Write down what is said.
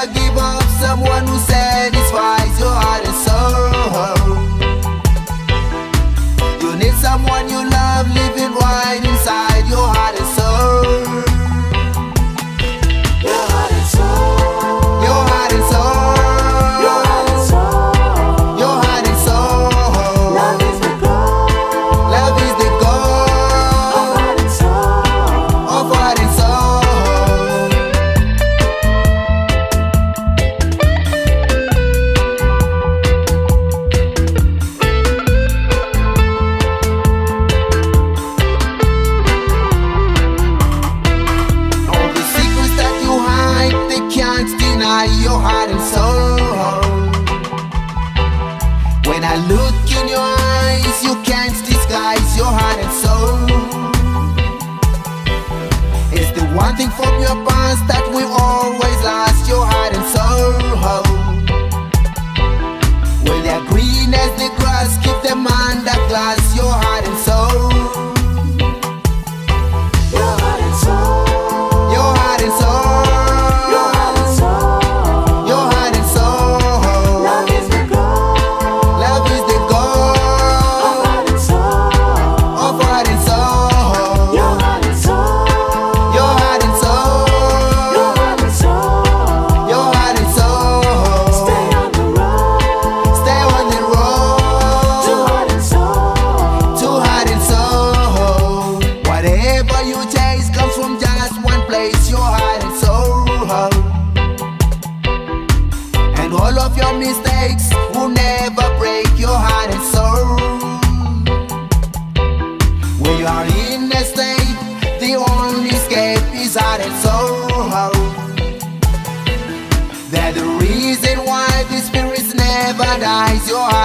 never give up someone who satisfies your heart and soul. You need someone you love living right inside your heart and soul. Your heart and soul. Your heart and soul. Your heart and soul. Your heart and soul. Love is the goal. Love is the goal Of heart and soul. of heart and soul. All the secrets that you hide, they can't deny your heart and soul. When I look in your eyes, you can't disguise your heart and soul. It's the one thing from your past that we always lost, your heart and soul. Well, they're green as the grass, keep them under glass, your heart and soul. Your heart and soul. Your heart and soul. Your heart and soul. Your heart and soul. Love is the goal. Love is the goal Of heart and soul. of heart and soul. Your heart and soul. Your heart and soul. Your heart and soul. Your heart and soul. Stay on the road. Stay on the To road heart and soul. to heart and soul. Whatever you chase comes from just one place, your heart and soul. And all of your mistakes will never break your heart and soul. When you are in a state, the only escape is heart and soul. They're the reason why the spirits never dies, your heart